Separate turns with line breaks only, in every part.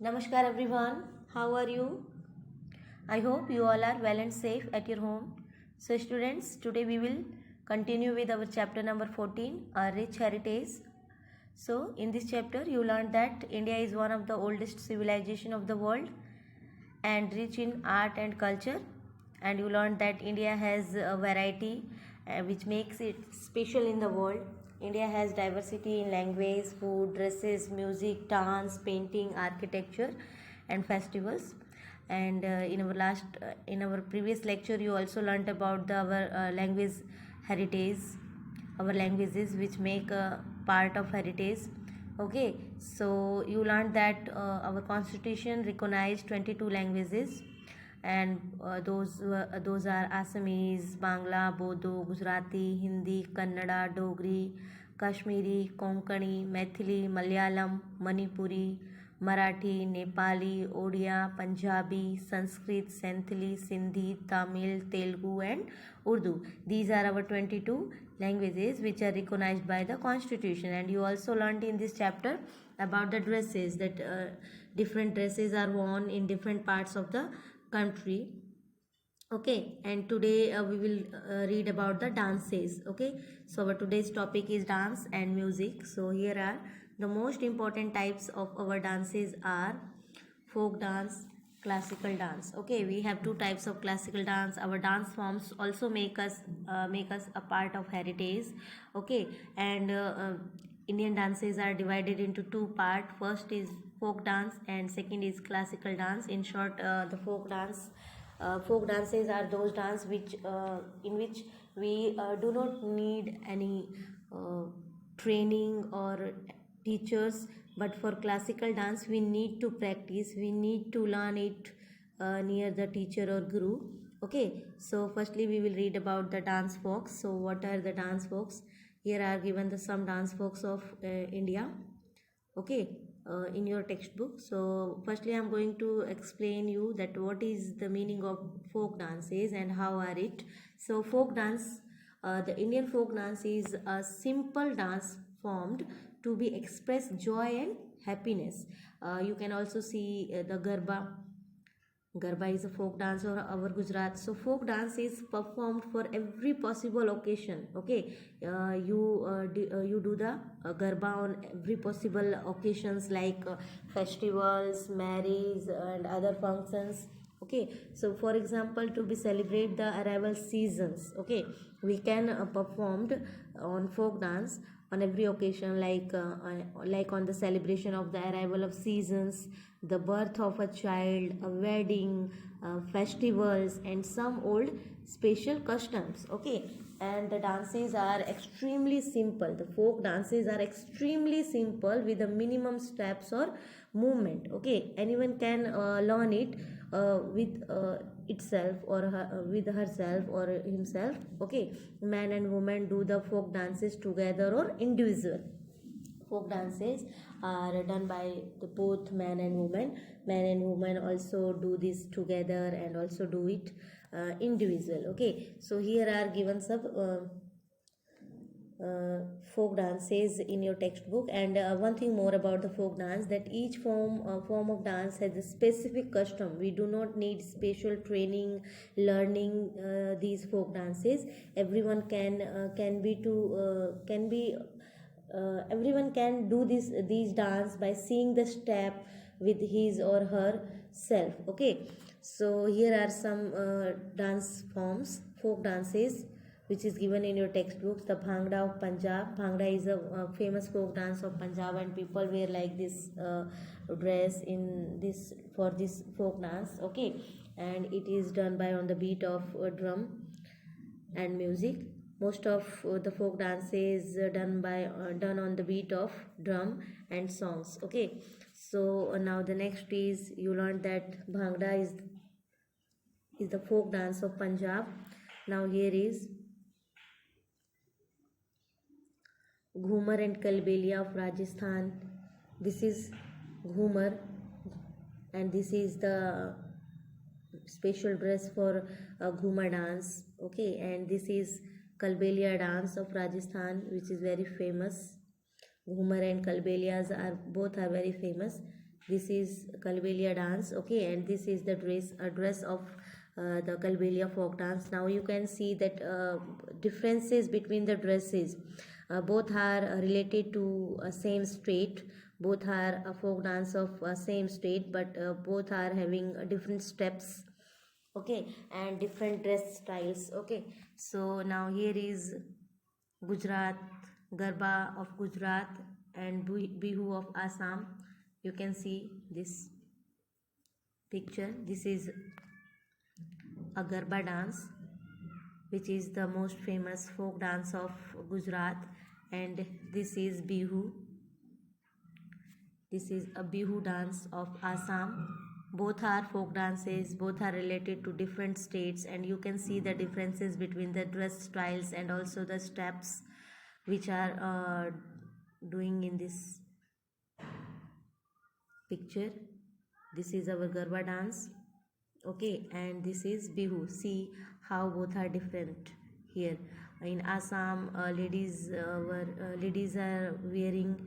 Namaskar everyone, how are you? I hope you all are well and safe at your home. So students, today we will continue with our chapter number 14, our rich heritage. So in this chapter you learned that India is one of the oldest civilization of the world and rich in art and culture, and you learned that India has a variety which makes it special in the world. India has diversity in language, food, dresses, music, dance, painting, architecture, and festivals. And in our previous lecture, you also learnt about our language heritage, our languages which make a part of heritage. Okay, so you learned that our constitution recognized 22 languages, and those are Assamese, Bangla, Bodo, Gujarati, Hindi, Kannada, Dogri, Kashmiri, Konkani, Maithili, Malayalam, Manipuri, Marathi, Nepali, Odia, Punjabi, Sanskrit, Santhali, Sindhi, Tamil, Telugu, and Urdu. These are our 22 languages which are recognized by the constitution. And you also learned in this chapter about the dresses, that different dresses are worn in different parts of the country. Okay, and today we will read about the dances. Okay, so our today's topic is dance and music. So here are the most important types of our dances are folk dance, classical dance. Okay, we have two types of classical dance. Our dance forms also make us a part of heritage. Okay, and Indian dances are divided into two parts. First is folk dance and second is classical dance. In short, the folk dances are those dance which in which we do not need any uh, training or teachers, but for classical dance we need to practice, we need to learn it near the teacher or guru. Okay, so firstly we will read about the dance folks. So what are the dance folks? Here are given the some dance folks of India. Okay, in your textbook. So firstly I'm going to explain you that what is the meaning of folk dances and how are it. So folk dance, the Indian folk dance is a simple dance formed to be express joy and happiness. You can also see the Garba is a folk dance of our Gujarat. So folk dance is performed for every possible occasion. Okay, you do the Garba on every possible occasions like festivals, marriage, and other functions. Okay, so for example, to be celebrate the arrival seasons. Okay, we can performed on folk dance on every occasion, like on the celebration of the arrival of seasons, the birth of a child, a wedding, festivals, and some old special customs. Okay, and the dances are extremely simple. The folk dances are extremely simple with the minimum steps or movement. Okay, anyone can learn it with itself or with herself or himself. Okay, man and woman do the folk dances together or individual. Folk dances are done by the both man and woman. Man and woman also do this together and also do it individual. Okay, so here are given some uh, folk dances in your textbook. And one thing more about the folk dance, that each form of dance has a specific custom. We do not need special training learning these folk dances. Everyone can be to can be everyone can do these dance by seeing the step with his or her self. Okay, so here are some dance forms, folk dances, which is given in your textbooks. The Bhangra of Punjab. Bhangra is a famous folk dance of Punjab, and people wear like this dress in this for this folk dance. Okay, and it is done by on the beat of drum and music. Most of the folk dance is done on the beat of drum and songs. Okay, so now the next is, you learned that Bhangra is the folk dance of Punjab. Now here is Ghumar and Kalbelia of Rajasthan. This is Ghumar, and this is the special dress for Ghumar dance. Okay, and this is Kalbelia dance of Rajasthan, which is very famous. Ghumar and Kalbelias are both are very famous. This is Kalbelia dance, okay, and this is the dress of the Kalbelia folk dance. Now you can see that differences between the dresses. Both are related to same state. Both are a folk dance of same state, but both are having different steps, okay, and different dress styles, okay. So now here is Gujarat, Garba of Gujarat and Bihu of Assam. You can see this picture. This is a Garba dance, which is the most famous folk dance of Gujarat, and this is Bihu. This is a Bihu dance of Assam. Both are folk dances, both are related to different states, and you can see the differences between the dress styles and also the steps which are doing in this picture. This is our Garba dance, okay, and this is Bihu. See how both are different here. In Assam, ladies are wearing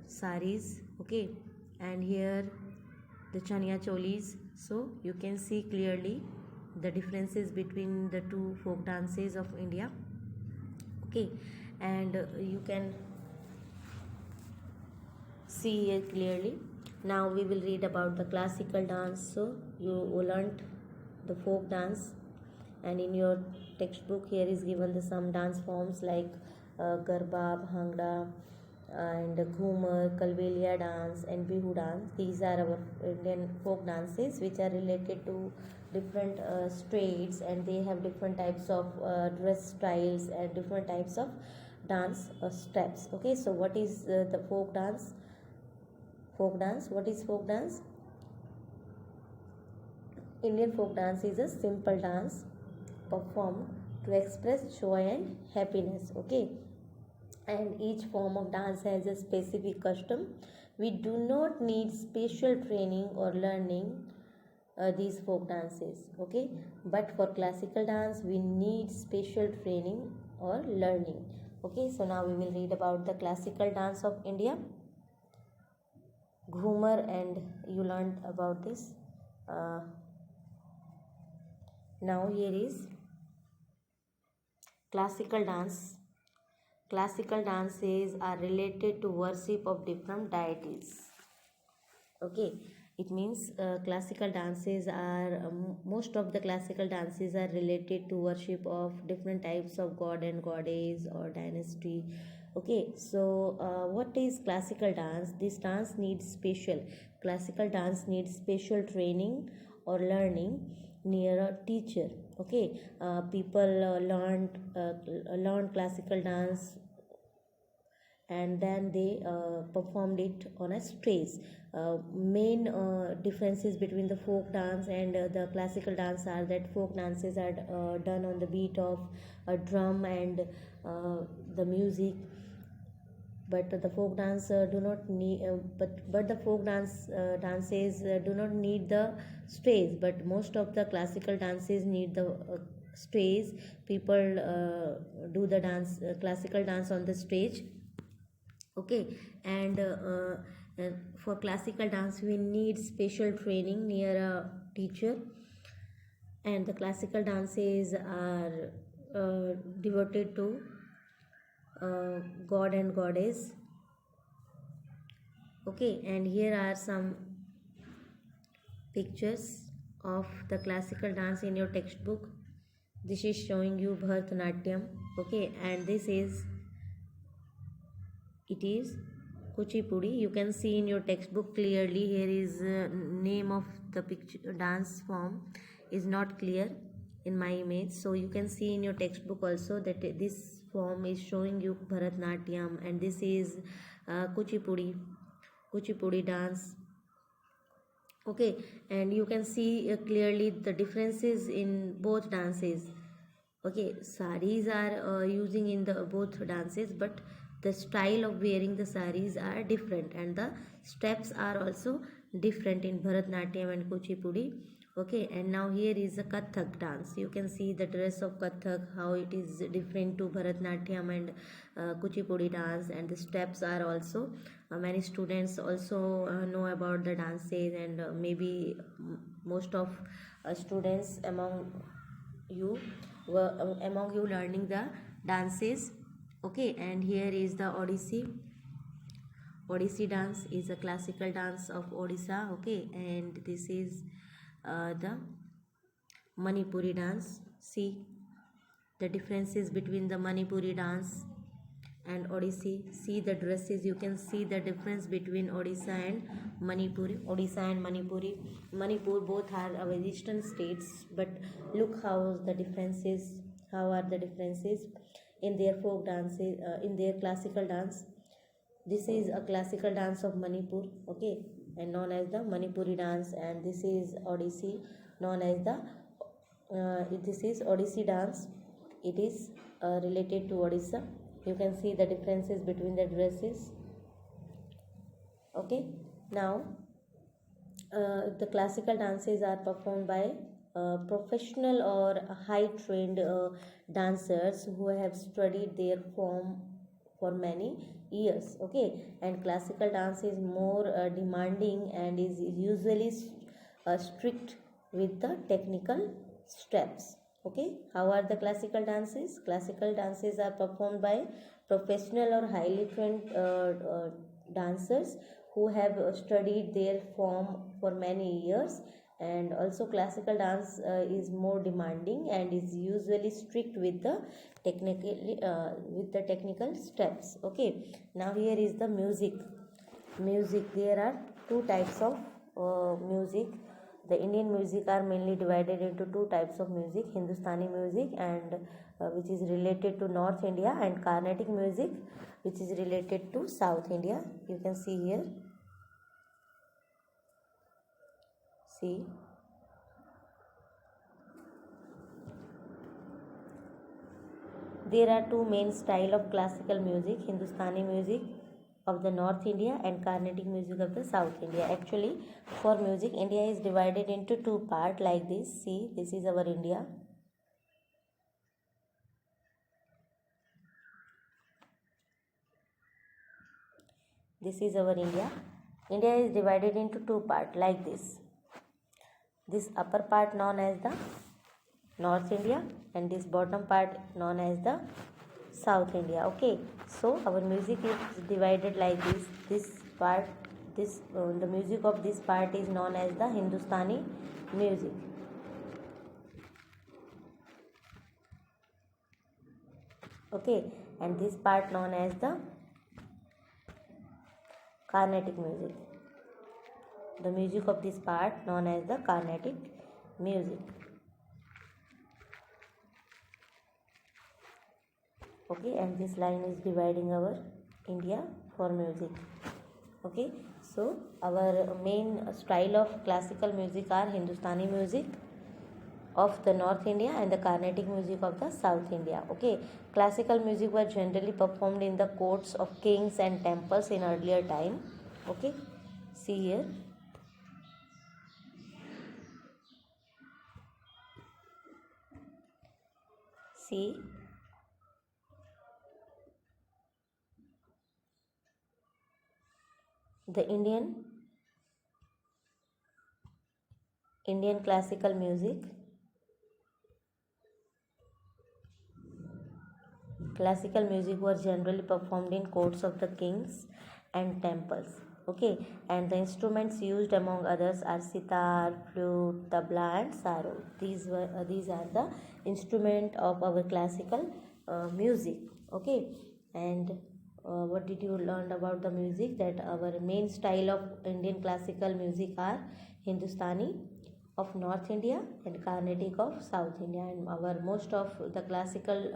saris, okay, and here the chaniya cholis. So you can see clearly the differences between the two folk dances of India, okay, and you can see here clearly. Now we will read about the classical dance. So you learnt the folk dance, and in your textbook here is given the some dance forms like Garba, Bhangra, and Ghumar, Kalbelia dance and Bihu dance. These are our Indian folk dances which are related to different states, and they have different types of dress styles and different types of dance steps, okay. So what is the folk dance? What is folk dance? Indian folk dance is a simple dance performed to express joy and happiness, okay, and each form of dance has a specific custom. We do not need special training or learning these folk dances, okay, but for classical dance we need special training or learning, okay. So now we will read about the classical dance of India. Ghumar, and you learned about this. Now here is classical dance. Classical dances are related to worship of different deities, okay. It means classical dances are most of the classical dances are related to worship of different types of god and goddess or dynasty, okay. So what is classical dance? This dance needs special classical dance needs special training or learning near a teacher, okay. People learned classical dance, and then they performed it on a stage. Main differences between the folk dance and the classical dance are that folk dances are done on the beat of a drum and the music, but the folk dance do not need but the folk dances do not need the stage, but most of the classical dances need the stage. People do the dance classical dance on the stage, okay. And for classical dance we need special training near a teacher, and the classical dances are devoted to god and goddess, okay. And here are some pictures of the classical dance in your textbook. This is showing you Bharatanatyam, okay, and this is it is Kuchipudi. You can see in your textbook clearly. Here is name of the picture dance form is not clear in my image, so you can see in your textbook also that this form is showing you Bharatanatyam, and this is Kuchipudi dance, okay. And you can see clearly the differences in both dances, okay. Saris are using in the both dances, but the style of wearing the saris are different, and the steps are also different in Bharatanatyam and Kuchipudi, Okay, and now here is a Kathak dance. You can see the dress of Kathak, how it is different to Bharatnatyam and Kuchipudi dance, and the steps are also. Many students also know about the dances, and maybe most of students among you learning the dances. Okay, and here is the Odissi. Odissi dance is a classical dance of Odisha. Okay, and this is the Manipuri dance. See the differences between the Manipuri dance and Odissi. See the dresses. You can see the difference between Odisha and Manipuri. Odisha and Manipuri. Manipur both are our eastern states, but look how the differences. How are the differences in their folk dances? In their classical dance. This is a classical dance of Manipur. Okay, and known as the Manipuri dance, and this is Odissi, known as the this is Odissi dance. It is related to Odisha. You can see the differences between the dresses. Okay, now the classical dances are performed by professional or high trained dancers who have studied their form for many years. Okay, and classical dance is more demanding and is usually strict with the technical steps. Okay, how are the classical dances? Classical dances are performed by professional or highly trained dancers who have studied their form for many years, and also classical dance is more demanding and is usually strict with the technical steps. Okay, now here is the music. There are two types of music. The Indian music are mainly divided into two types of music: Hindustani music, and which is related to North India, and Carnatic music, which is related to South India. You can see here. See, there are two main style of classical music: Hindustani music of the North India and Carnatic music of the South India. Actually, for music, India is divided into two parts like this. See, this is our India. This is our India. India is divided into two parts like this. This upper part known as the North India, and this bottom part known as the South India. Okay, so our music is divided like this. This part, the music of this part is known as the Hindustani music. Okay, and this part known as the Carnatic music. The music of this part known as the Carnatic music. Okay, and this line is dividing our India for music. Okay, so our main style of classical music are Hindustani music of the North India and the Carnatic music of the South India. Okay, classical music were generally performed in the courts of kings and temples in earlier time. Okay, see here. See, the Indian classical music. Classical music was generally performed in courts of the kings and temples. Okay, and the instruments used among others are sitar, flute, tabla, and sarod. These are the instrument of our classical music. Okay, and what did you learn about the music? That our main style of Indian classical music are Hindustani of North India and Carnatic of South India, and our most of the classical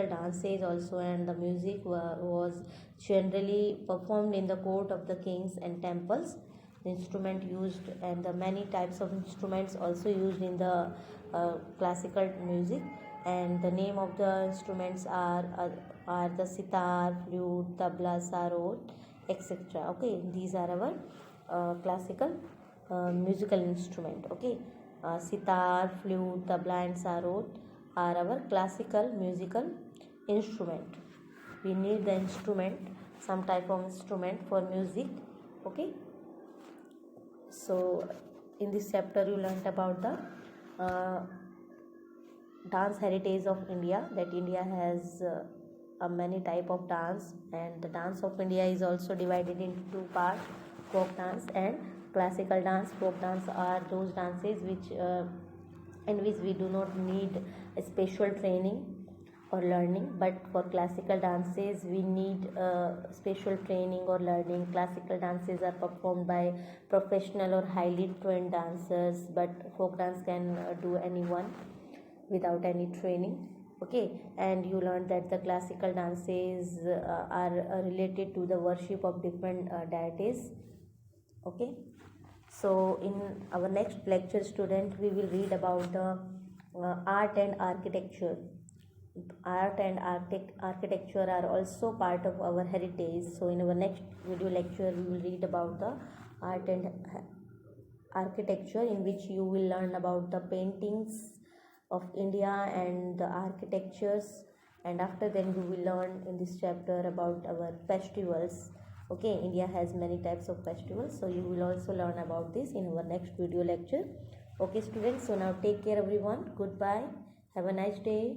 dances also, and the music was generally performed in the court of the kings and temples. The instrument used, and the many types of instruments also used in the classical music, and the name of the instruments are the sitar, flute, tabla, sarod, etc. Okay, these are our classical musical instrument. Okay, sitar, flute, tabla and sarod are our classical musical instrument. We need the instrument, some type of instrument for music. Okay, so in this chapter you learnt about the dance heritage of India, that India has a many type of dance, and the dance of India is also divided into two parts, folk dance and classical dance. Folk dance are those dances which in which we do not need a special training or learning, but for classical dances we need special training or learning. Classical dances are performed by professional or highly trained dancers, but folk dance can do anyone without any training. Okay, and you learned that the classical dances are related to the worship of different deities. Okay, so in our next lecture, student, we will read about the art and architecture. Art and architecture are also part of our heritage. So in our next video lecture we will read about the art and architecture, in which you will learn about the paintings of India and the architectures, and after then you will learn in this chapter about our festivals. Okay, India has many types of festivals, so you will also learn about this in our next video lecture. Okay students, so now take care everyone. Goodbye, have a nice day.